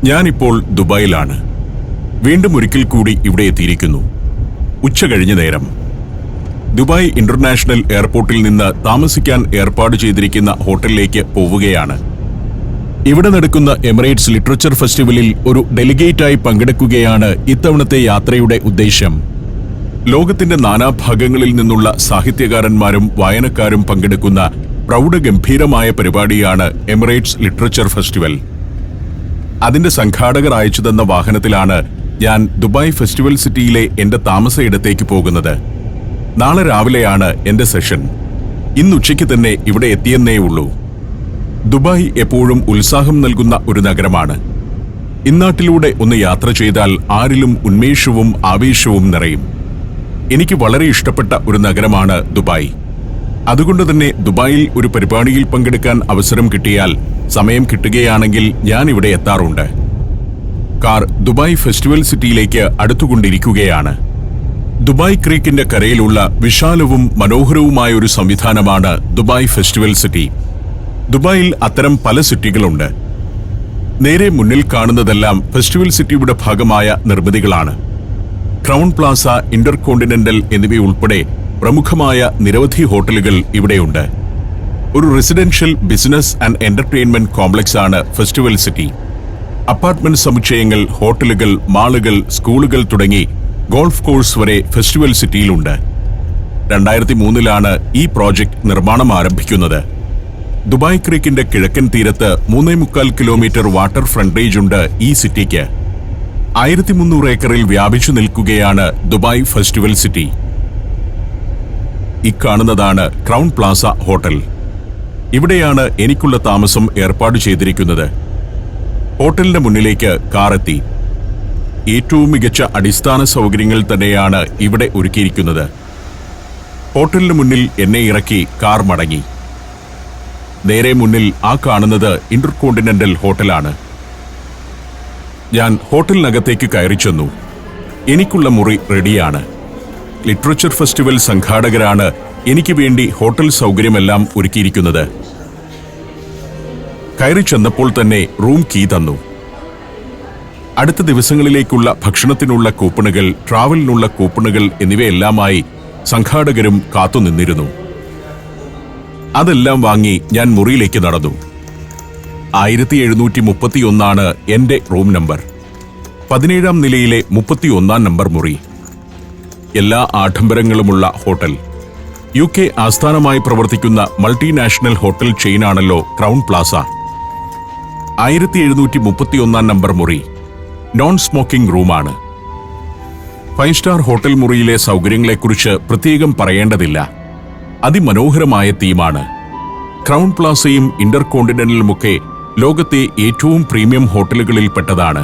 ഞാനിപ്പോൾ ദുബായിലാണ്. വീണ്ടും ഒരിക്കൽ കൂടി ഇവിടെ എത്തിയിരിക്കുന്നു. ഉച്ച കഴിഞ്ഞ നേരം ദുബായ് ഇന്റർനാഷണൽ എയർപോർട്ടിൽ നിന്ന് താമസിക്കാൻ ഏർപ്പാട് ചെയ്തിരിക്കുന്ന ഹോട്ടലിലേക്ക് പോവുകയാണ്. ഇവിടെ നടക്കുന്ന എമിറേറ്റ്സ് ലിറ്ററേച്ചർ ഫെസ്റ്റിവലിൽ ഒരു ഡെലിഗേറ്റായി പങ്കെടുക്കുകയാണ് ഇത്തവണത്തെ യാത്രയുടെ ഉദ്ദേശ്യം. ലോകത്തിന്റെ നാനാഭാഗങ്ങളിൽ നിന്നുള്ള സാഹിത്യകാരന്മാരും വായനക്കാരും പങ്കെടുക്കുന്ന പ്രൗഢഗംഭീരമായ പരിപാടിയാണ് എമിറേറ്റ്സ് ലിറ്ററേച്ചർ ഫെസ്റ്റിവൽ. അതിന്റെ സംഘാടകർ അയച്ചു തന്ന വാഹനത്തിലാണ് ഞാൻ ദുബായ് ഫെസ്റ്റിവൽ സിറ്റിയിലെ എന്റെ താമസയിടത്തേക്ക് പോകുന്നത്. നാളെ രാവിലെയാണ് എന്റെ സെഷൻ. ഇന്നുച്ചയ്ക്ക് തന്നെ ഇവിടെ എത്തിയെന്നേ ഉള്ളൂ. ദുബായ് എപ്പോഴും ഉത്സാഹം നൽകുന്ന ഒരു നഗരമാണ്. ഇന്നാട്ടിലൂടെ ഒന്ന് യാത്ര ചെയ്താൽ ആരിലും ഉന്മേഷവും ആവേശവും നിറയും. എനിക്ക് വളരെ ഇഷ്ടപ്പെട്ട ഒരു നഗരമാണ് ദുബായ്. അതുകൊണ്ട് തന്നെ ദുബായിൽ ഒരു പരിപാടിയിൽ പങ്കെടുക്കാൻ അവസരം കിട്ടിയാൽ, സമയം കിട്ടുകയാണെങ്കിൽ ഞാൻ ഇവിടെ എത്താറുണ്ട്. കാർ ദുബായ് ഫെസ്റ്റിവൽ സിറ്റിയിലേക്ക് അടുത്തുകൊണ്ടിരിക്കുകയാണ്. ദുബായ് ക്രീക്കിന്റെ കരയിലുള്ള വിശാലവും മനോഹരവുമായ ഒരു സംവിധാനമാണ് ദുബായ് ഫെസ്റ്റിവൽ സിറ്റി. ദുബായിൽ അത്തരം പല സിറ്റികളുണ്ട്. നേരെ മുന്നിൽ കാണുന്നതെല്ലാം ഫെസ്റ്റിവൽ സിറ്റിയുടെ ഭാഗമായ നിർമ്മിതികളാണ്. ക്രൗൺ പ്ലാസ, ഇന്റർകോണ്ടിനെന്റൽ എന്നിവയുൾപ്പെടെ പ്രമുഖമായ നിരവധി ഹോട്ടലുകൾ ഇവിടെയുണ്ട്. ഒരു residential business and entertainment complex ആണ് ഫെസ്റ്റിവൽ സിറ്റി. അപ്പാർട്ട്മെന്റ് സമുച്ചയങ്ങൾ, ഹോട്ടലുകൾ, മാളുകൾ, സ്കൂളുകൾ തുടങ്ങി ഗോൾഫ് കോഴ്സ് വരെ ഫെസ്റ്റിവൽ സിറ്റിയിലുണ്ട്. 2003 ഈ പ്രോജക്ട് നിർമ്മാണം ആരംഭിക്കുന്നത്. ദുബായ് ക്രീക്കിന്റെ കിഴക്കൻ തീരത്ത് 3.25 കിലോമീറ്റർ വാട്ടർ ഫ്രണ്ടേജ് ഉണ്ട് ഈ സിറ്റിക്ക്. 1300 ഏക്കറിൽ വ്യാപിച്ചു നിൽക്കുകയാണ് ദുബായ് ഫെസ്റ്റിവൽ സിറ്റി. ഇക്കാണുന്നതാണ് ക്രൗൺ പ്ലാസ ഹോട്ടൽ. ഇവിടെയാണ് എനിക്കുള്ള താമസം ഏർപ്പാട് ചെയ്തിരിക്കുന്നത്. ഹോട്ടലിന്റെ മുന്നിലേക്ക് കാറെത്തി. ഏറ്റവും മികച്ച അടിസ്ഥാന സൗകര്യങ്ങൾ തന്നെയാണ് ഇവിടെ ഒരുക്കിയിരിക്കുന്നത്. ഹോട്ടലിന് മുന്നിൽ എന്നെ ഇറക്കി കാർ മടങ്ങി. നേരെ മുന്നിൽ ആ കാണുന്നത് ഇന്റർകോണ്ടിനെന്റൽ ഹോട്ടലാണ്. ഞാൻ ഹോട്ടലിനകത്തേക്ക് കയറി ചെന്നു. എനിക്കുള്ള മുറി റെഡിയാണ്. ലിറ്ററേച്ചർ ഫെസ്റ്റിവൽ സംഘാടകരാണ് എനിക്ക് വേണ്ടി ഹോട്ടൽ സൗകര്യമെല്ലാം ഒരുക്കിയിരിക്കുന്നത്. കയറി ചെന്നപ്പോൾ തന്നെ റൂം കീ തന്നു. അടുത്ത ദിവസങ്ങളിലേക്കുള്ള ഭക്ഷണത്തിനുള്ള കൂപ്പണുകൾ, ട്രാവലിനുള്ള കൂപ്പണുകൾ എന്നിവയെല്ലാമായി സംഘാടകരും കാത്തുനിന്നിരുന്നു. അതെല്ലാം വാങ്ങി ഞാൻ മുറിയിലേക്ക് നടന്നു. 1731 എന്റെ റൂം നമ്പർ. 17ാം നിലയിലെ 31 നമ്പർ മുറി. എല്ലാ ആഡംബരങ്ങളുമുള്ള ഹോട്ടൽ. UK ആസ്ഥാനമായി പ്രവർത്തിക്കുന്ന മൾട്ടിനാഷണൽ ഹോട്ടൽ ചെയിനാണല്ലോ ക്രൗൺ പ്ലാസ. 1731 നമ്പർ മുറി നോൺ സ്മോക്കിംഗ് റൂമാണ്. 5 സ്റ്റാർ ഹോട്ടൽ മുറിയിലെ സൗകര്യങ്ങളെക്കുറിച്ച് പ്രത്യേകം പറയേണ്ടതില്ല. അതിമനോഹരമായ തീമാണ്. ക്രൗൺ പ്ലാസയും ഇന്റർകോണ്ടിനെന്റലുമൊക്കെ ലോകത്തെ ഏറ്റവും പ്രീമിയം ഹോട്ടലുകളിൽപ്പെട്ടതാണ്.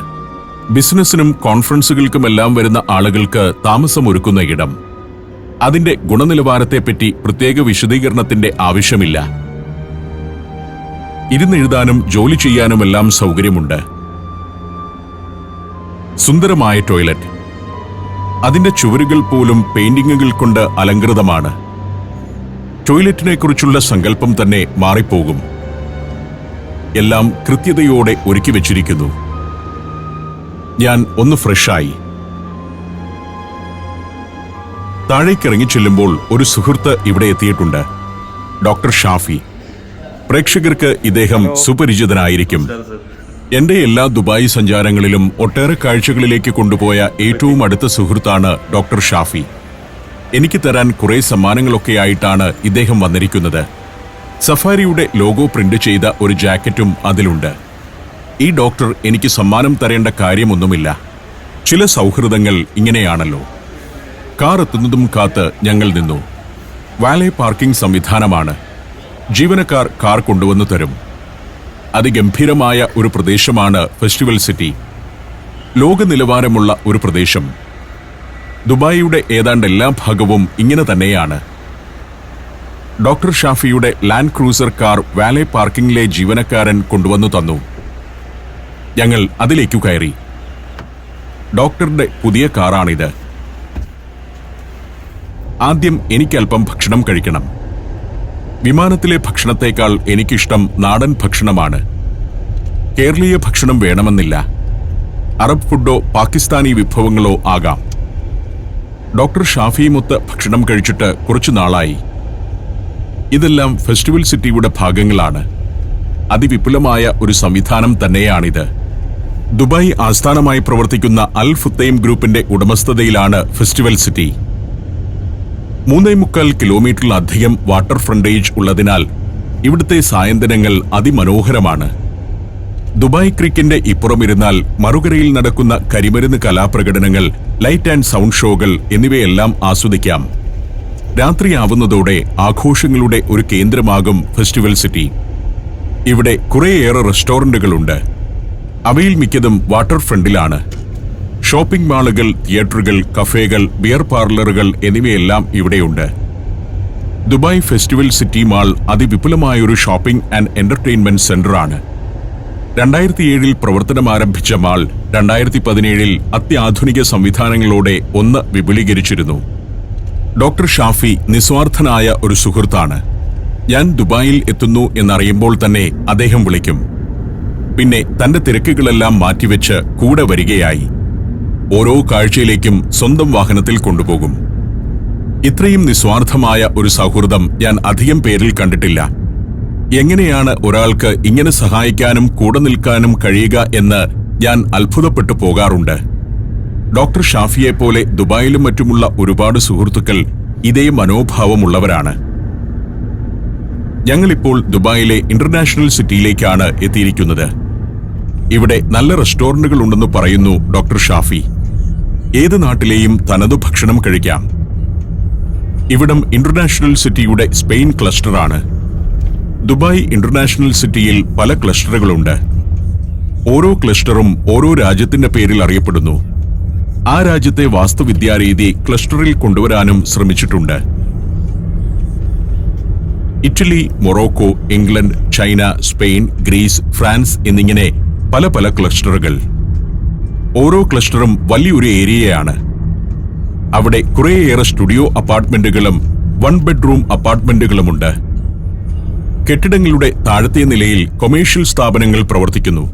ബിസിനസിനും കോൺഫറൻസുകൾക്കുമെല്ലാം വരുന്ന ആളുകൾക്ക് താമസമൊരുക്കുന്ന ഇടം. അതിന്റെ ഗുണനിലവാരത്തെപ്പറ്റി പ്രത്യേക വിശദീകരണത്തിന്റെ ആവശ്യമില്ല. ഇരുന്നെഴുതാനും ജോലി ചെയ്യാനുമെല്ലാം സൗകര്യമുണ്ട്. സുന്ദരമായ ടോയ്ലറ്റ്. അതിന്റെ ചുവരുകൾ പോലും പെയിന്റിങ്ങുകൾ കൊണ്ട് അലങ്കൃതമാണ്. ടോയ്ലറ്റിനെ കുറിച്ചുള്ള സങ്കല്പം തന്നെ മാറിപ്പോകും. എല്ലാം കൃത്യതയോടെ ഒരുക്കി വെച്ചിരിക്കുന്നു. ഞാൻ ഒന്ന് ഫ്രഷായി. താഴേക്കിറങ്ങി ചെല്ലുമ്പോൾ ഒരു സുഹൃത്ത് ഇവിടെ എത്തിയിട്ടുണ്ട്. ഡോക്ടർ ഷാഫി. പ്രേക്ഷകർക്ക് ഇദ്ദേഹം സുപരിചിതനായിരിക്കും. എന്റെ എല്ലാ ദുബായ് സഞ്ചാരങ്ങളിലും ഒട്ടേറെ കാഴ്ചകളിലേക്ക് കൊണ്ടുപോയ ഏറ്റവും അടുത്ത സുഹൃത്താണ് ഡോക്ടർ ഷാഫി. എനിക്ക് തരാൻ കുറെ സമ്മാനങ്ങളൊക്കെയായിട്ടാണ് ഇദ്ദേഹം വന്നിരിക്കുന്നത്. സഫാരിയുടെ ലോഗോ പ്രിന്റ് ചെയ്ത ഒരു ജാക്കറ്റും അതിലുണ്ട്. ഈ ഡോക്ടർ എനിക്ക് സമ്മാനം തരേണ്ട കാര്യമൊന്നുമില്ല. ചില സൗഹൃദങ്ങൾ ഇങ്ങനെയാണല്ലോ. കാർ എത്തുന്നതും കാത്ത് ഞങ്ങൾ നിന്നു. വാലെ പാർക്കിംഗ് സംവിധാനമാണ്. ജീവനക്കാർ കാർ കൊണ്ടുവന്നു തരും. അതിഗംഭീരമായ ഒരു പ്രദേശമാണ് ഫെസ്റ്റിവൽ സിറ്റി. ലോക നിലവാരമുള്ള ഒരു പ്രദേശം. ദുബായിയുടെ ഏതാണ്ട് എല്ലാ ഭാഗവും ഇങ്ങനെ തന്നെയാണ്. ഡോക്ടർ ഷാഫിയുടെ ലാൻഡ് ക്രൂസർ കാർ വാലെ പാർക്കിംഗിലെ ജീവനക്കാരൻ കൊണ്ടുവന്നു തന്നു. ഞങ്ങൾ അതിലേക്കു കയറി. ഡോക്ടറുടെ പുതിയ കാറാണിത്. ആദ്യം എനിക്കല്പം ഭക്ഷണം കഴിക്കണം. വിമാനത്തിലെ ഭക്ഷണത്തേക്കാൾ എനിക്കിഷ്ടം നാടൻ ഭക്ഷണമാണ്. കേരളീയ ഭക്ഷണം വേണമെന്നില്ല. അറബ് ഫുഡോ പാകിസ്ഥാനി വിഭവങ്ങളോ ആകാം. ഡോക്ടർ ഷാഫിയുമൊത്ത് ഭക്ഷണം കഴിച്ചിട്ട് കുറച്ചു നാളായി. ഇതെല്ലാം ഫെസ്റ്റിവൽ സിറ്റിയുടെ ഭാഗങ്ങളാണ്. അതിവിപുലമായ ഒരു സംവിധാനം തന്നെയാണിത്. ദുബായ് ആസ്ഥാനമായി പ്രവർത്തിക്കുന്ന അൽ ഫുത്തൈം ഗ്രൂപ്പിന്റെ ഉടമസ്ഥതയിലാണ് ഫെസ്റ്റിവൽ സിറ്റി. 3.25 കിലോമീറ്ററിലധികം വാട്ടർ ഫ്രണ്ടേജ് ഉള്ളതിനാൽ ഇവിടുത്തെ സായന്തനങ്ങൾ അതിമനോഹരമാണ്. ദുബായ് ക്രീക്കിന്റെ ഇപ്പുറമിരുന്നാൽ മറുകരയിൽ നടക്കുന്ന കരിമരുന്ന് കലാപ്രകടനങ്ങൾ, ലൈറ്റ് ആൻഡ് സൗണ്ട് ഷോകൾ എന്നിവയെല്ലാം ആസ്വദിക്കാം. രാത്രിയാവുന്നതോടെ ആഘോഷങ്ങളുടെ ഒരു കേന്ദ്രമാകും ഫെസ്റ്റിവൽ സിറ്റി. ഇവിടെ കുറേയേറെ റെസ്റ്റോറന്റുകളുണ്ട്. അവയിൽ മിക്കതും വാട്ടർ ഫ്രണ്ടിലാണ്. ഷോപ്പിംഗ് മാളുകൾ, തിയേറ്ററുകൾ, കഫേകൾ, ബിയർ പാർലറുകൾ എന്നിവയെല്ലാം ഇവിടെയുണ്ട്. ദുബായ് ഫെസ്റ്റിവൽ സിറ്റി മാൾ അതിവിപുലമായൊരു ഷോപ്പിംഗ് ആൻഡ് എന്റർടൈൻമെന്റ് സെന്ററാണ്. 2007 പ്രവർത്തനമാരംഭിച്ച മാൾ 2017 അത്യാധുനിക സംവിധാനങ്ങളോടെ ഒന്ന് വിപുലീകരിച്ചിരുന്നു. ഡോക്ടർ ഷാഫി നിസ്വാർത്ഥനായ ഒരു സുഹൃത്താണ്. ഞാൻ ദുബായിൽ എത്തുന്നു എന്നറിയുമ്പോൾ തന്നെ അദ്ദേഹം വിളിക്കും. പിന്നെ തന്റെ തിരക്കുകളെല്ലാം മാറ്റിവെച്ച് കൂടെ വരികയായി. ഓരോ കാഴ്ചയിലേക്കും സ്വന്തം വാഹനത്തിൽ കൊണ്ടുപോകും. ഇത്രയും നിസ്വാർത്ഥമായ ഒരു സൗഹൃദം ഞാൻ അധികം പേരിൽ കണ്ടിട്ടില്ല. എങ്ങനെയാണ് ഒരാൾക്ക് ഇങ്ങനെ സഹായിക്കാനും കൂടെ നിൽക്കാനും കഴിയുക എന്ന് ഞാൻ അത്ഭുതപ്പെട്ടു പോകാറുണ്ട്. ഡോക്ടർ ഷാഫിയെപ്പോലെ ദുബായിലും മറ്റുമുള്ള ഒരുപാട് സുഹൃത്തുക്കൾ ഇതേ മനോഭാവമുള്ളവരാണ്. ഞങ്ങളിപ്പോൾ ദുബായിലെ ഇന്റർനാഷണൽ സിറ്റിയിലേക്കാണ് എത്തിയിരിക്കുന്നത്. ഇവിടെ നല്ല റെസ്റ്റോറന്റുകൾ ഉണ്ടെന്ന് പറയുന്നു ഡോക്ടർ ഷാഫി. ഏത് നാട്ടിലെയും തനതു ഭക്ഷണം കഴിക്കാം. ഇവിടം ഇന്റർനാഷണൽ സിറ്റിയുടെ സ്പെയിൻ ക്ലസ്റ്ററാണ്. ദുബായ് ഇന്റർനാഷണൽ സിറ്റിയിൽ പല ക്ലസ്റ്ററുകളുണ്ട്. ഓരോ ക്ലസ്റ്ററും ഓരോ രാജ്യത്തിന്റെ പേരിൽ അറിയപ്പെടുന്നു. ആ രാജ്യത്തെ വാസ്തുവിദ്യാരീതി ക്ലസ്റ്ററിൽ കൊണ്ടുവരാനും ശ്രമിച്ചിട്ടുണ്ട്. Italy, Morocco, England, China, Spain, Greece, France എന്നിങ്ങനെ പല പല ക്ലസ്റ്ററുകൾ. ഓരോ ക്ലസ്റ്ററും വലിയൊരു ഏരിയയാണ്. അവിടെ കുറേയേറെ സ്റ്റുഡിയോ അപ്പാർട്ട്മെന്റുകളും 1 ബെഡ്റൂം അപ്പാർട്ട്മെന്റുകളുമുണ്ട്. കെട്ടിടങ്ങളുടെ താഴത്തെ നിലയിൽ കൊമേഴ്ഷ്യൽ സ്ഥാപനങ്ങൾ പ്രവർത്തിക്കുന്നു.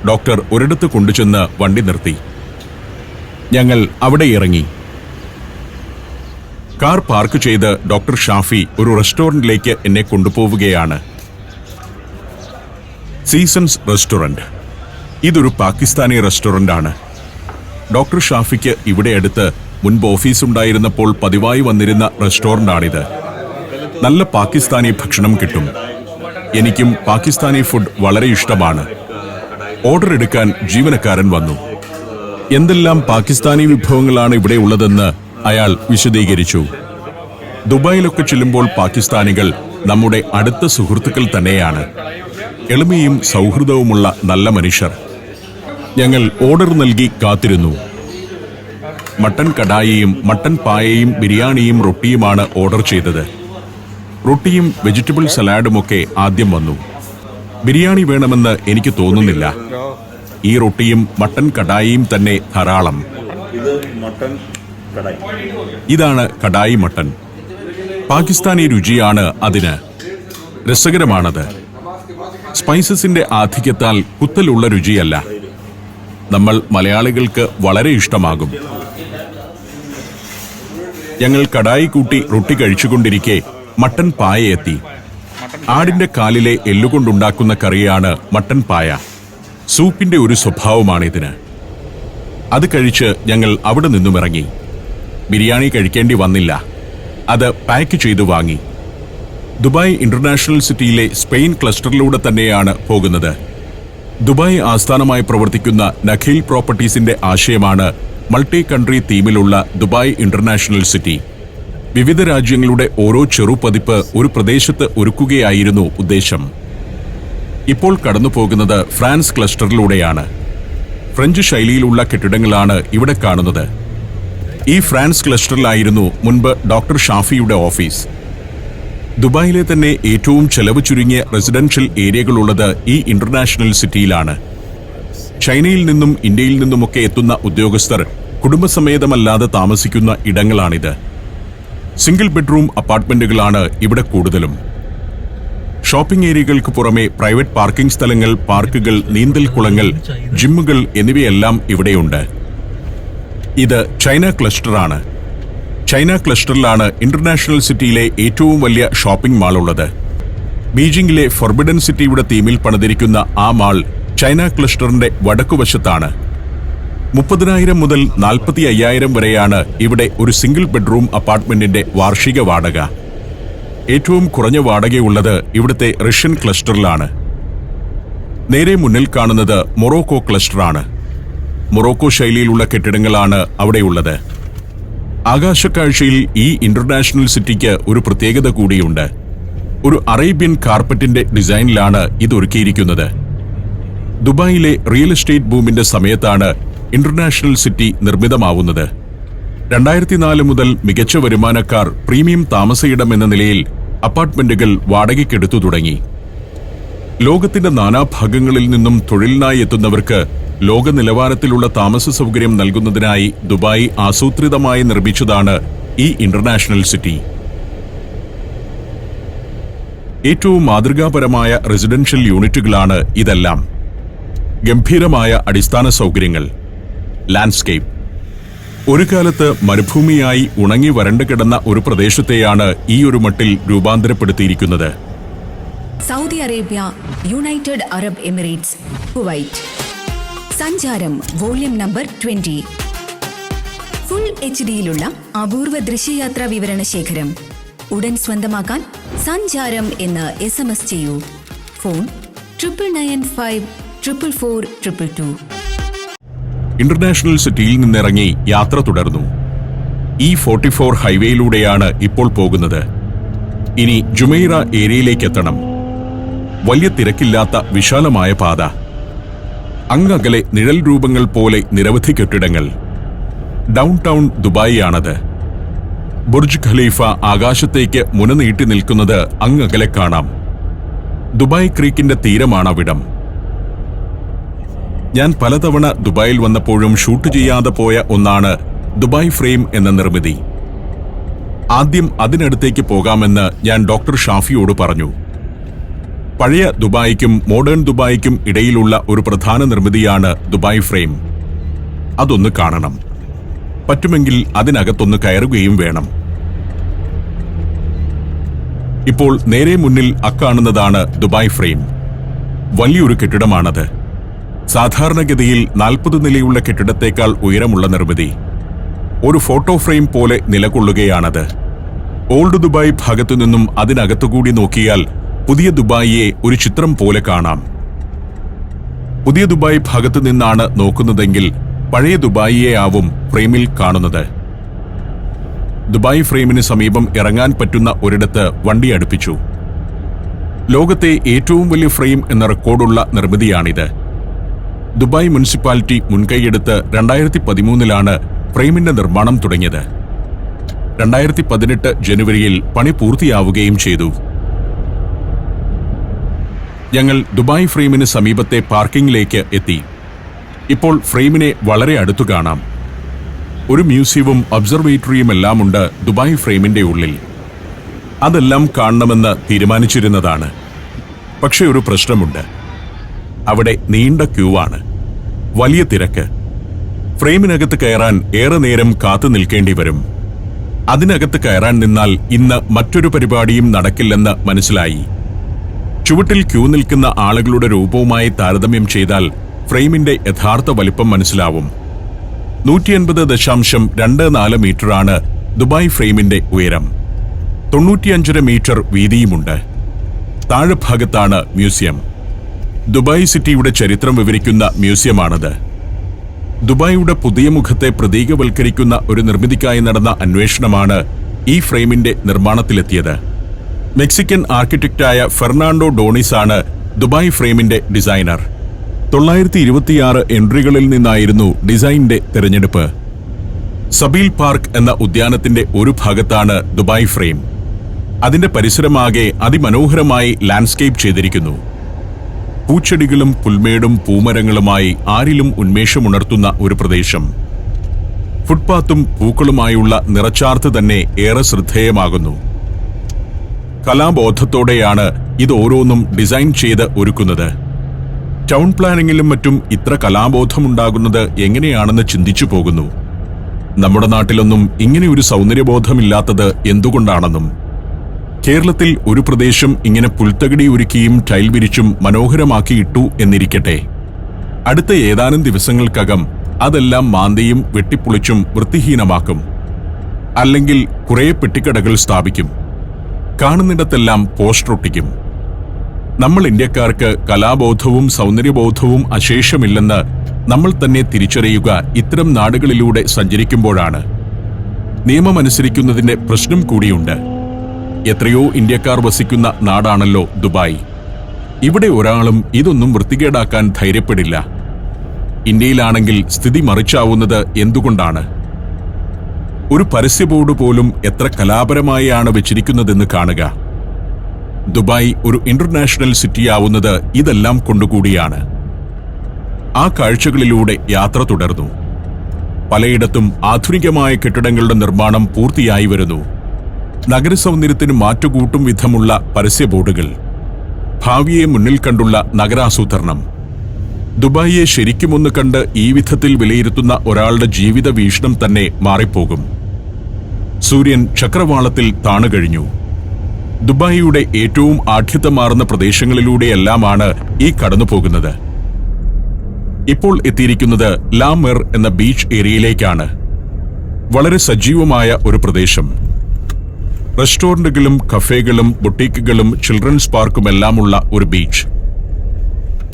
ഡോക്ടർ ഒരിടത്ത് കൊണ്ടുചെന്ന് വണ്ടി നിർത്തി. ഞങ്ങൾ അവിടെ ഇറങ്ങി. കാർ പാർക്ക് ചെയ്ത് ഡോക്ടർ ഷാഫി ഒരു റെസ്റ്റോറന്റിലേക്ക് എന്നെ കൊണ്ടുപോവുകയാണ്. Seasons restaurant. ഇതൊരു പാകിസ്ഥാനി റെസ്റ്റോറന്റാണ്. ഡോക്ടർ ഷാഫിക്ക് ഇവിടെ അടുത്ത് മുൻപ് ഓഫീസുണ്ടായിരുന്നപ്പോൾ പതിവായി വന്നിരുന്ന റെസ്റ്റോറന്റാണിത്. നല്ല പാകിസ്ഥാനി ഭക്ഷണം കിട്ടും. എനിക്കും പാകിസ്ഥാനി ഫുഡ് വളരെ ഇഷ്ടമാണ്. ഓർഡർ എടുക്കാൻ ജീവനക്കാരൻ വന്നു. എന്തെല്ലാം പാകിസ്ഥാനി വിഭവങ്ങളാണ് ഇവിടെ ഉള്ളതെന്ന് അയാൾ വിശദീകരിച്ചു. ദുബായിലൊക്കെ ചെല്ലുമ്പോൾ പാകിസ്ഥാനികൾ നമ്മുടെ അടുത്ത സുഹൃത്തുക്കൾ തന്നെയാണ്. എളിമയും സൗഹൃദവുമുള്ള നല്ല മനുഷ്യർ. ഞങ്ങൾ ഓർഡർ നൽകി കാത്തിരുന്നു. മട്ടൻ കടായിയും മട്ടൻ പായയും ബിരിയാണിയും റൊട്ടിയുമാണ് ഓർഡർ ചെയ്തത്. റൊട്ടിയും വെജിറ്റബിൾ സലാഡുമൊക്കെ ആദ്യം വന്നു. ബിരിയാണി വേണമെന്ന് എനിക്ക് തോന്നുന്നില്ല. ഈ റൊട്ടിയും മട്ടൻ കടായിയും തന്നെ ധാരാളം. ഇതാണ് കടായി മട്ടൻ. പാകിസ്ഥാനി രുചിയാണ് അതിന്. രസകരമാണത്. സ്പൈസസിന്റെ ആധിക്യത്താൽ കുത്തലുള്ള രുചിയല്ല. നമ്മൾ മലയാളികൾക്ക് വളരെ ഇഷ്ടമാകും. ഞങ്ങൾ കടായി കൂട്ടി റൊട്ടി കഴിച്ചുകൊണ്ടിരിക്കെ മട്ടൻ പായ എത്തി. ആടിന്റെ കാലിലെ എല്ലുകൊണ്ടുണ്ടാക്കുന്ന കറിയാണ് മട്ടൻ പായ. സൂപ്പിന്റെ ഒരു സ്വഭാവമാണിതിന്. അത് കഴിച്ച് ഞങ്ങൾ അവിടെ നിന്നും ഇറങ്ങി. ബിരിയാണി കഴിക്കേണ്ടി വന്നില്ല. അത് പാക്ക് ചെയ്തു വാങ്ങി. ദുബായ് ഇന്റർനാഷണൽ സിറ്റിയിലെ സ്പെയിൻ ക്ലസ്റ്ററിലൂടെ തന്നെയാണ് പോകുന്നത്. ദുബായ് ആസ്ഥാനമായി പ്രവർത്തിക്കുന്ന നഖീൽ പ്രോപ്പർട്ടീസിന്റെ ആശയമാണ് മൾട്ടി കൺട്രി തീമിലുള്ള ദുബായ് ഇന്റർനാഷണൽ സിറ്റി. വിവിധ രാജ്യങ്ങളുടെ ഓരോ ചെറുപതിപ്പ് ഒരു പ്രദേശത്ത് ഒരുക്കുകയായിരുന്നു ഉദ്ദേശം. ഇപ്പോൾ കടന്നുപോകുന്നത് ഫ്രാൻസ് ക്ലസ്റ്ററിലൂടെയാണ്. ഫ്രഞ്ച് ശൈലിയിലുള്ള കെട്ടിടങ്ങളാണ് ഇവിടെ കാണുന്നത്. ഈ ഫ്രാൻസ് ക്ലസ്റ്ററിലായിരുന്നു മുൻപ് ഡോക്ടർ ഷാഫിയുടെ ഓഫീസ്. ദുബായിലെ തന്നെ ഏറ്റവും ചെലവ് ചുരുങ്ങിയ റെസിഡൻഷ്യൽ ഏരിയകളുള്ളത് ഈ ഇന്റർനാഷണൽ സിറ്റിയിലാണ്. ചൈനയിൽ നിന്നും ഇന്ത്യയിൽ നിന്നുമൊക്കെ എത്തുന്ന ഉദ്യോഗസ്ഥർ കുടുംബസമേതമല്ലാതെ താമസിക്കുന്ന ഇടങ്ങളാണിത്. സിംഗിൾ ബെഡ്റൂം അപ്പാർട്ട്മെന്റുകളാണ് ഇവിടെ കൂടുതലും. ഷോപ്പിംഗ് ഏരിയകൾക്ക് പുറമെ പ്രൈവറ്റ് പാർക്കിംഗ് സ്ഥലങ്ങൾ, പാർക്കുകൾ, നീന്തൽ കുളങ്ങൾ, ജിമ്മുകൾ എന്നിവയെല്ലാം ഇവിടെയുണ്ട്. ഇത് ചൈന ക്ലസ്റ്ററാണ്. ചൈന ക്ലസ്റ്ററിലാണ് ഇന്റർനാഷണൽ സിറ്റിയിലെ ഏറ്റവും വലിയ ഷോപ്പിംഗ് മാൾ ഉള്ളത്. ബീജിംഗിലെ ഫോർബിഡൻ സിറ്റിയുടെ തീമിൽ പണിതിരിക്കുന്ന ആ മാൾ ചൈന ക്ലസ്റ്ററിന്റെ വടക്കുവശത്താണ്. 30,000 മുതൽ 45,000 വരെയാണ് ഇവിടെ ഒരു സിംഗിൾ ബെഡ്റൂം അപ്പാർട്ട്മെന്റിന്റെ വാർഷിക വാടക. ഏറ്റവും കുറഞ്ഞ വാടകയുള്ളത് ഇവിടുത്തെ റഷ്യൻ ക്ലസ്റ്ററിലാണ്. നേരെ മുന്നിൽ കാണുന്നത് മൊറോക്കോ ക്ലസ്റ്ററാണ്. മൊറോക്കോ ശൈലിയിലുള്ള കെട്ടിടങ്ങളാണ് അവിടെയുള്ളത്. ആകാശക്കാഴ്ചയിൽ ഈ ഇന്റർനാഷണൽ സിറ്റിക്ക് ഒരു പ്രത്യേകത കൂടിയുണ്ട്. ഒരു അറേബ്യൻ കാർപ്പറ്റിന്റെ ഡിസൈനിലാണ് ഇത് ഒരുക്കിയിരിക്കുന്നത്. ദുബായിലെ റിയൽ എസ്റ്റേറ്റ് ബൂമിന്റെ സമയത്താണ് ഇന്റർനാഷണൽ സിറ്റി നിർമ്മിതമാവുന്നത്. 2004 മുതൽ മികച്ച വരുമാനക്കാർ പ്രീമിയം താമസയിടം എന്ന നിലയിൽ അപ്പാർട്ട്മെന്റുകൾ വാടകയ്ക്കെടുത്തു തുടങ്ങി. ലോകത്തിന്റെ നാനാഭാഗങ്ങളിൽ നിന്നും തൊഴിലിനായി എത്തുന്നവർക്ക് ലോക നിലവാരത്തിലുള്ള താമസ സൗകര്യം നൽകുന്നതിനായി ദുബായ് ആസൂത്രിതമായി നിർമ്മിച്ചതാണ് ഈ ഇന്റർനാഷണൽ സിറ്റി. ഏറ്റവും മാതൃകാപരമായ റെസിഡൻഷ്യൽ യൂണിറ്റുകളാണ് ഇതെല്ലാം. ഗംഭീരമായ അടിസ്ഥാന സൗകര്യങ്ങൾ, ലാൻഡ്സ്കേപ്പ്. ഒരു കാലത്ത് മരുഭൂമിയായി ഉണങ്ങി വരണ്ടു കിടന്ന ഒരു പ്രദേശത്തെയാണ് ഈ ഒരു മട്ടിൽ രൂപാന്തരപ്പെടുത്തിയിരിക്കുന്നത്. Saudi Arabia, United Arab Emirates, Kuwait. സഞ്ചാരം വോള്യം നമ്പർ 20. ഫുൾ HD-യിലുള്ള അപൂർവ ദൃശ്യയാത്രാ വിവരണ ശേഖരം ഉടൻ സ്വന്തമാക്കാൻ സഞ്ചാരം എന്ന് SMS ചെയ്യൂ. ഫോൺ 9995444222. ഇന്റർനാഷണൽ സിറ്റിയിൽ നിന്നിറങ്ങി യാത്ര തുടർന്നു. E44 ഹൈവേയിലൂടെയാണ് ഇപ്പോൾ പോകുന്നത്. ഇനി ജുമൈറ ഏരിയയിലേക്ക് എത്തണം. വലിയ തിരക്കില്ലാത്ത വിശാലമായ പാത. അങ്ങകലെ നിഴൽ രൂപങ്ങൾ പോലെ നിരവധി കെട്ടിടങ്ങൾ. ഡൗൺ ടൗൺ ദുബായി ആണത്. ബുർജ് ഖലീഫ ആകാശത്തേക്ക് മുന നീട്ടി നിൽക്കുന്നത് അങ്ങകലെ കാണാം. ദുബായ് ക്രീക്കിന്റെ തീരമാണവിടം. ഞാൻ പലതവണ ദുബായിൽ വന്നപ്പോഴും ഷൂട്ട് ചെയ്യാതെ പോയ ഒന്നാണ് ദുബായ് ഫ്രെയിം എന്ന നിർമ്മിതി. ആദ്യം അതിനടുത്തേക്ക് പോകാമെന്ന് ഞാൻ ഡോക്ടർ ഷാഫിയോട് പറഞ്ഞു. പഴയ ദുബായിക്കും മോഡേൺ ദുബായിക്കും ഇടയിലുള്ള ഒരു പ്രധാന നിർമ്മിതിയാണ് ദുബായ് ഫ്രെയിം. അതൊന്ന് കാണണം. പറ്റുമെങ്കിൽ അതിനകത്തൊന്ന് കയറുകയും വേണം. ഇപ്പോൾ നേരെ മുന്നിൽ അക്കാണുന്നതാണ് ദുബായ് ഫ്രെയിം. വലിയൊരു കെട്ടിടമാണത്. സാധാരണഗതിയിൽ 40 നിലയുള്ള കെട്ടിടത്തേക്കാൾ ഉയരമുള്ള നിർമ്മിതി. ഒരു ഫോട്ടോ ഫ്രെയിം പോലെ നിലകൊള്ളുകയാണത്. ഓൾഡ് ദുബായ് ഭാഗത്തു നിന്നും അതിനകത്തുകൂടി നോക്കിയാൽ പുതിയ ദുബായിയെ ഒരു ചിത്രം പോലെ കാണാം. പുതിയ ദുബായ് ഭാഗത്തു നിന്നാണ് നോക്കുന്നതെങ്കിൽ പഴയ ദുബായിയെ ആവും ഫ്രെയിമിൽ കാണുന്നത്. ദുബായ് ഫ്രെയിമിന് സമീപം ഇറങ്ങാൻ പറ്റുന്ന ഒരിടത്ത് വണ്ടി അടുപ്പിച്ചു. ലോകത്തെ ഏറ്റവും വലിയ ഫ്രെയിം എന്ന റെക്കോർഡുള്ള നിർമ്മിതിയാണിത്. ദുബായ് മുനിസിപ്പാലിറ്റി മുൻകൈയെടുത്ത് 2013 ഫ്രെയിമിന്റെ നിർമ്മാണം തുടങ്ങിയത്. 2018 ജനുവരിയിൽ പണി പൂർത്തിയാവുകയും ചെയ്തു. ഞങ്ങൾ ദുബായ് ഫ്രെയിമിന് സമീപത്തെ പാർക്കിംഗിലേക്ക് എത്തി. ഇപ്പോൾ ഫ്രെയിമിനെ വളരെ അടുത്തു കാണാം. ഒരു മ്യൂസിയവും ഒബ്സർവേറ്ററിയുമെല്ലാമുണ്ട് ദുബായ് ഫ്രെയിമിന്റെ ഉള്ളിൽ. അതെല്ലാം കാണണമെന്ന് തീരുമാനിച്ചിരുന്നതാണ്. പക്ഷെ ഒരു പ്രശ്നമുണ്ട്. അവിടെ നീണ്ട ക്യൂ ആണ്. വലിയ തിരക്ക്. ഫ്രെയിമിനകത്ത് കയറാൻ ഏറെ നേരം കാത്തു നിൽക്കേണ്ടി വരും. അതിനകത്ത് കയറാൻ നിന്നാൽ ഇന്ന് മറ്റൊരു പരിപാടിയും നടക്കില്ലെന്ന് മനസ്സിലായി. ചുവട്ടിൽ ക്യൂ നിൽക്കുന്ന ആളുകളുടെ രൂപവുമായി താരതമ്യം ചെയ്താൽ ഫ്രെയിമിന്റെ യഥാർത്ഥ വലിപ്പം മനസ്സിലാവും. 180.24 മീറ്ററാണ് ദുബായ് ഫ്രെയിമിന്റെ ഉയരം. 95 മീറ്റർ വീതിയുമുണ്ട്. താഴെ ഭാഗത്താണ് മ്യൂസിയം. ദുബായ് സിറ്റിയുടെ ചരിത്രം വിവരിക്കുന്ന മ്യൂസിയമാണത്. ദുബായിയുടെ പുതിയ മുഖത്തെ പ്രതീകവൽക്കരിക്കുന്ന ഒരു നിർമ്മിതിക്കായി നടന്ന അന്വേഷണമാണ് ഈ ഫ്രെയിമിന്റെ നിർമ്മാണത്തിലെത്തിയത്. മെക്സിക്കൻ ആർക്കിടെക്റ്റായ ഫെർണാണ്ടോ ഡോണിസ് ആണ് ദുബായ് ഫ്രെയിമിന്റെ ഡിസൈനർ. 926 എൻട്രികളിൽ നിന്നായിരുന്നു ഡിസൈനിന്റെ തിരഞ്ഞെടുപ്പ്. സബീൽ പാർക്ക് എന്ന ഉദ്യാനത്തിന്റെ ഒരു ഭാഗത്താണ് ദുബായ് ഫ്രെയിം. അതിന്റെ പരിസരമാകെ അതിമനോഹരമായി ലാൻഡ്സ്കേപ്പ് ചെയ്തിരിക്കുന്നു. പൂച്ചെടികളും പുൽമേടും പൂമരങ്ങളുമായി ആരിലും ഉന്മേഷമുണർത്തുന്ന ഒരു പ്രദേശം. ഫുട്പാത്തും പൂക്കളുമായുള്ള നിറച്ചാർത്ത് തന്നെ ഏറെ ശ്രദ്ധേയമാകുന്നു. കലാബോധത്തോടെയാണ് ഇത് ഓരോന്നും ഡിസൈൻ ചെയ്ത് ഒരുക്കുന്നത്. ടൗൺ പ്ലാനിങ്ങിലും മറ്റും ഇത്ര കലാബോധമുണ്ടാകുന്നത് എങ്ങനെയാണെന്ന് ചിന്തിച്ചു പോകുന്നു. നമ്മുടെ നാട്ടിലൊന്നും ഇങ്ങനെ ഒരു സൗന്ദര്യബോധമില്ലാത്തത് എന്തുകൊണ്ടാണെന്നും. കേരളത്തിൽ ഒരു പ്രദേശം ഇങ്ങനെ പുൽത്തകിടി ഒരുക്കിയും ടൈൽ വിരിച്ചും മനോഹരമാക്കിയിട്ടു എന്നിരിക്കട്ടെ, അടുത്ത ഏതാനും ദിവസങ്ങൾക്കകം അതെല്ലാം മാന്തിയും വെട്ടിപ്പൊളിച്ചും വൃത്തിഹീനമാക്കും. അല്ലെങ്കിൽ കുറേ പെട്ടിക്കടകൾ സ്ഥാപിക്കും. കാണുന്നിടത്തെല്ലാം പോസ്റ്റർ ഒട്ടിക്കും. നമ്മൾ ഇന്ത്യക്കാർക്ക് കലാബോധവും സൗന്ദര്യബോധവും അശേഷമില്ലെന്ന് നമ്മൾ തന്നെ തിരിച്ചറിയുക ഇത്തരം നാടുകളിലൂടെ സഞ്ചരിക്കുമ്പോഴാണ്. നിയമമനുസരിക്കുന്നതിന്റെ പ്രശ്നം കൂടിയുണ്ട്. എത്രയോ ഇന്ത്യക്കാർ വസിക്കുന്ന നാടാണല്ലോ ദുബായ്. ഇവിടെ ഒരാളും ഇതൊന്നും വൃത്തികേടാക്കാൻ ധൈര്യപ്പെടില്ല. ഇന്ത്യയിലാണെങ്കിൽ സ്ഥിതി മറിച്ചാവുന്നത് എന്തുകൊണ്ടാണ്? ഒരു പരസ്യ ബോർഡ് പോലും എത്ര കലാപരമായാണ് വെച്ചിരിക്കുന്നതെന്ന് കാണുക. ദുബായ് ഒരു ഇന്റർനാഷണൽ സിറ്റിയാവുന്നത് ഇതെല്ലാം കൊണ്ടുകൂടിയാണ്. ആ കാഴ്ചകളിലൂടെ യാത്ര തുടർന്നു. പലയിടത്തും ആധുനികമായ കെട്ടിടങ്ങളുടെ നിർമ്മാണം പൂർത്തിയായി വരുന്നു. നഗരസൗന്ദര്യത്തിന് മാറ്റുകൂട്ടും വിധമുള്ള പരസ്യ ബോർഡുകൾ, ഭാവിയെ മുന്നിൽ കണ്ടുള്ള നഗരാസൂത്രണം. ദുബായിയെ ശരിക്കുമൊന്ന് കണ്ട് ഈ വിധത്തിൽ വിലയിരുത്തുന്ന ഒരാളുടെ ജീവിത വീക്ഷണം തന്നെ മാറിപ്പോകും. സൂര്യൻ ചക്രവാളത്തിൽ താണുകഴിഞ്ഞു. ദുബായിയുടെ ഏറ്റവും ആഢ്യത്തമാർന്ന പ്രദേശങ്ങളിലൂടെയെല്ലാമാണ് ഈ കടന്നുപോകുന്നത്. ഇപ്പോൾ എത്തിയിരിക്കുന്നത് ലാ മെർ എന്ന ബീച്ച് ഏരിയയിലേക്കാണ്. വളരെ സജീവമായ ഒരു പ്രദേശം. റെസ്റ്റോറന്റുകളും കഫേകളും ബൊട്ടീക്കുകളും ചിൽഡ്രൻസ് പാർക്കുമെല്ലാമുള്ള ഒരു ബീച്ച്.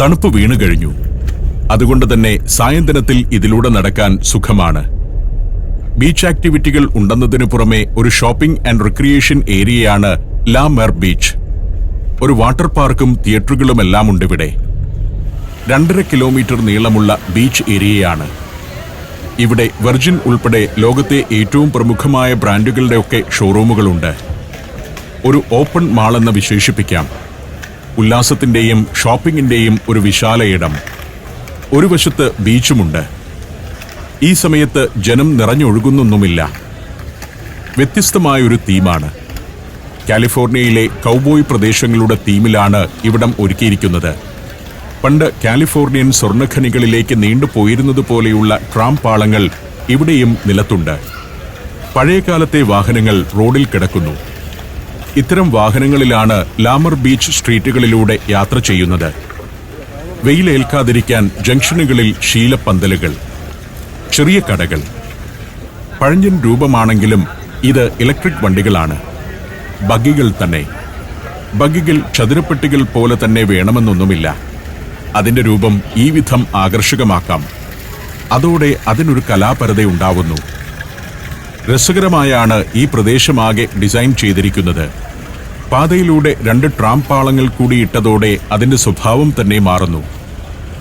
തണുപ്പ് വീണു കഴിഞ്ഞു. അതുകൊണ്ട് തന്നെ സായന്തനത്തിൽ ഇതിലൂടെ നടക്കാൻ സുഖമാണ്. ബീച്ച് ആക്ടിവിറ്റികൾ ഉണ്ടെന്നതിനു പുറമെ ഒരു ഷോപ്പിംഗ് ആൻഡ് റിക്രിയേഷൻ ഏരിയയാണ് ലാ മെർ ബീച്ച്. ഒരു വാട്ടർ പാർക്കും തിയേറ്ററുകളുമെല്ലാം ഉണ്ടിവിടെ. 2.5 കിലോമീറ്റർ നീളമുള്ള ബീച്ച് ഏരിയയാണ്. ഇവിടെ വെർജിൻ ഉൾപ്പെടെ ലോകത്തെ ഏറ്റവും പ്രമുഖമായ ബ്രാൻഡുകളുടെയൊക്കെ ഷോറൂമുകളുണ്ട്. ഒരു ഓപ്പൺ മാളെന്ന് വിശേഷിപ്പിക്കാം. ഉല്ലാസത്തിന്റെയും ഷോപ്പിംഗിന്റെയും ഒരു വിശാല ഇടം. ഒരു വശത്ത് ബീച്ചുമുണ്ട്. ഈ സമയത്ത് ജനം നിറഞ്ഞൊഴുകുന്നൊന്നുമില്ല. വ്യത്യസ്തമായൊരു തീമാണ്. കാലിഫോർണിയയിലെ കൗബോയ് പ്രദേശങ്ങളുടെ തീമിലാണ് ഇവിടം ഒരുക്കിയിരിക്കുന്നത്. പണ്ട് കാലിഫോർണിയൻ സ്വർണ്ണഖനികളിലേക്ക് നീണ്ടുപോയിരുന്നതുപോലെയുള്ള ട്രാം പാളങ്ങൾ ഇവിടെയും നിലത്തുണ്ട്. പഴയകാലത്തെ വാഹനങ്ങൾ റോഡിൽ കിടക്കുന്നു. ഇത്തരം വാഹനങ്ങളിലാണ് ലാമർ ബീച്ച് സ്ട്രീറ്റുകളിലൂടെ യാത്ര ചെയ്യുന്നത്. വെയിലേൽക്കാതിരിക്കാൻ ജംഗ്ഷനുകളിൽ ശീലപ്പന്തലുകൾ, ചെറിയ കടകൾ. പഴഞ്ചൻ രൂപമാണെങ്കിലും ഇത് ഇലക്ട്രിക് വണ്ടികളാണ്. ബഗ്ഗികൾ തന്നെ. ബഗ്ഗികൾ ചതുരപ്പെട്ടികൾ പോലെ തന്നെ വേണമെന്നൊന്നുമില്ല. അതിന്റെ രൂപം ഈ വിധം ആകർഷകമാക്കാം. അതോടെ അതിനൊരു കലാപരതയുണ്ടാവുന്നു. രസകരമായാണ് ഈ പ്രദേശമാകെ ഡിസൈൻ ചെയ്തിരിക്കുന്നത്. പാതയിലൂടെ 2 ട്രാം പാളങ്ങൾ കൂടി ഇട്ടതോടെ അതിന്റെ സ്വഭാവം തന്നെ മാറുന്നു.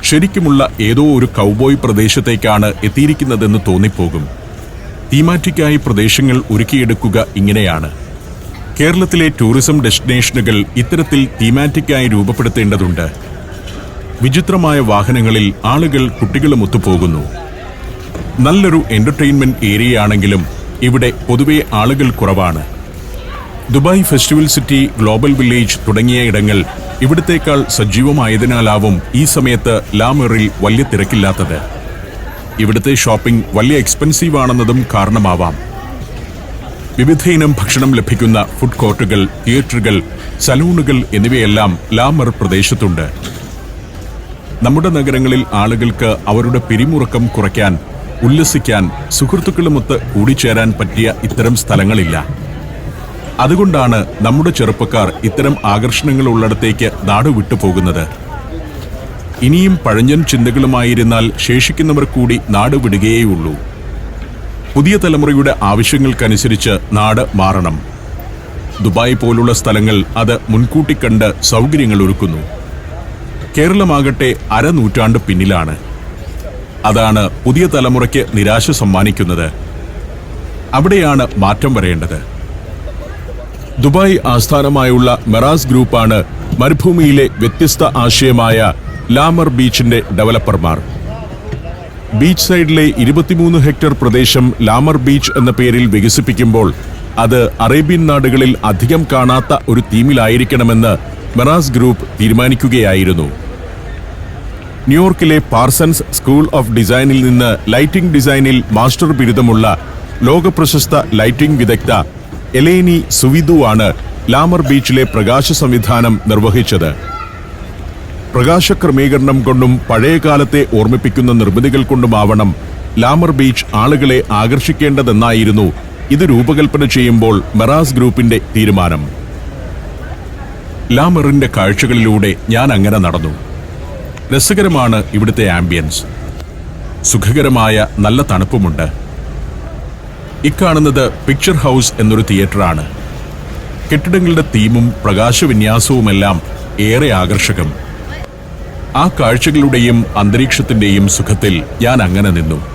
ശരിക്കുമുള്ള ഏതോ ഒരു കൗബോയ് പ്രദേശത്തേക്കാണ് എത്തിയിരിക്കുന്നതെന്ന് തോന്നിപ്പോകും. തീമാറ്റിക്കായി പ്രദേശങ്ങൾ ഒരുക്കിയെടുക്കുക ഇങ്ങനെയാണ്. കേരളത്തിലെ ടൂറിസം ഡെസ്റ്റിനേഷനുകൾ ഇത്തരത്തിൽ തീമാറ്റിക്കായി രൂപപ്പെടുത്തേണ്ടതുണ്ട്. വിചിത്രമായ വാഹനങ്ങളിൽ ആളുകൾ കുട്ടികളും ഒത്തുപോകുന്നു. നല്ലൊരു എന്റർടൈൻമെന്റ് ഏരിയയാണെങ്കിലും ഇവിടെ പൊതുവെ ആളുകൾ കുറവാണ്. Dubai festival city, global village തുടങ്ങിയ ഇടങ്ങൾ ഇവിടത്തേക്കാൾ സജീവമായതിനാലാവും ഈ സമയത്ത് ലാ മെറിൽ വലിയ തിരക്കില്ലാത്തത്. ഇവിടുത്തെ ഷോപ്പിംഗ് വലിയ എക്സ്പെൻസീവ് ആണെന്നതും കാരണമാവാം. വിവിധയിനം ഭക്ഷണം ലഭിക്കുന്ന ഫുഡ് കോർട്ടുകൾ, തിയേറ്ററുകൾ, സലൂണുകൾ എന്നിവയെല്ലാം ലാ മെർ പ്രദേശത്തുണ്ട്. നമ്മുടെ നഗരങ്ങളിൽ ആളുകൾക്ക് അവരുടെ പിരിമുറുക്കം കുറയ്ക്കാൻ, ഉല്ലസിക്കാൻ, സുഹൃത്തുക്കളുമൊത്ത് കൂടിച്ചേരാൻ പറ്റിയ ഇത്തരം സ്ഥലങ്ങളില്ല. അതുകൊണ്ടാണ് നമ്മുടെ ചെറുപ്പക്കാർ ഇത്തരം ആകർഷണങ്ങൾ ഉള്ളിടത്തേക്ക് നാട് വിട്ടുപോകുന്നത്. ഇനിയും പഴഞ്ചൻ ചിന്തകളുമായിരുന്നാൽ ശേഷിക്കുന്നവർ കൂടി നാട് വിടുകയേയുള്ളൂ. പുതിയ തലമുറയുടെ ആവശ്യങ്ങൾക്കനുസരിച്ച് നാട് മാറണം. ദുബായ് പോലുള്ള സ്ഥലങ്ങൾ അത് മുൻകൂട്ടി കണ്ട് സൗകര്യങ്ങൾ ഒരുക്കുന്നു. കേരളമാകട്ടെ അരനൂറ്റാണ്ട് പിന്നിലാണ്. അതാണ് പുതിയ തലമുറയ്ക്ക് നിരാശ സമ്മാനിക്കുന്നത്. അവിടെയാണ് മാറ്റം വരേണ്ടത്. ദുബായ് ആസ്ഥാനമായുള്ള മെറാസ് ഗ്രൂപ്പാണ് മരുഭൂമിയിലെ വ്യത്യസ്ത ആശയമായ ലാ മെർ ബീച്ചിന്റെ ഡെവലപ്പർമാർ. ബീച്ച് സൈഡിലെ 23 ഹെക്ടർ പ്രദേശം ലാ മെർ ബീച്ച് എന്ന പേരിൽ വികസിപ്പിക്കുമ്പോൾ അത് അറേബ്യൻ നാടുകളിൽ അധികം കാണാത്ത ഒരു തീമിലായിരിക്കണമെന്ന് മെറാസ് ഗ്രൂപ്പ് തീരുമാനിക്കുകയായിരുന്നു. ന്യൂയോർക്കിലെ പാർസൺസ് സ്കൂൾ ഓഫ് ഡിസൈനിൽ നിന്ന് ലൈറ്റിംഗ് ഡിസൈനിൽ മാസ്റ്റർ ബിരുദമുള്ള ലോകപ്രശസ്ത ലൈറ്റിംഗ് വിദഗ്ധ എലേനി സുവിദു ആണ് ലാമർ ബീച്ചിലെ പ്രകാശ സംവിധാനം നിർവഹിച്ചത്. പ്രകാശക്രമീകരണം കൊണ്ടും പഴയകാലത്തെ ഓർമ്മിപ്പിക്കുന്ന നിർമ്മിതികൾ കൊണ്ടുമാവണം ലാമർ ബീച്ച് ആളുകളെ ആകർഷിക്കേണ്ടതെന്നായിരുന്നു ഇത് രൂപകൽപ്പന ചെയ്യുമ്പോൾ മെറാസ് ഗ്രൂപ്പിന്റെ തീരുമാനം. ലാമറിന്റെ കാഴ്ചകളിലൂടെ ഞാൻ അങ്ങനെ നടന്നു. രസകരമാണ് ഇവിടുത്തെ ആംബിയൻസ്. സുഖകരമായ നല്ല തണുപ്പുമുണ്ട്. ഇക്കാണുന്നത് പിക്ചർ ഹൗസ് എന്നൊരു തിയേറ്ററാണ്. കെട്ടിടങ്ങളുടെ തീമും പ്രകാശവിന്യാസവുമെല്ലാം ഏറെ ആകർഷകം. ആ കാഴ്ചകളുടെയും അന്തരീക്ഷത്തിന്റെയും സുഖത്തിൽ ഞാൻ അങ്ങനെ നിന്നു.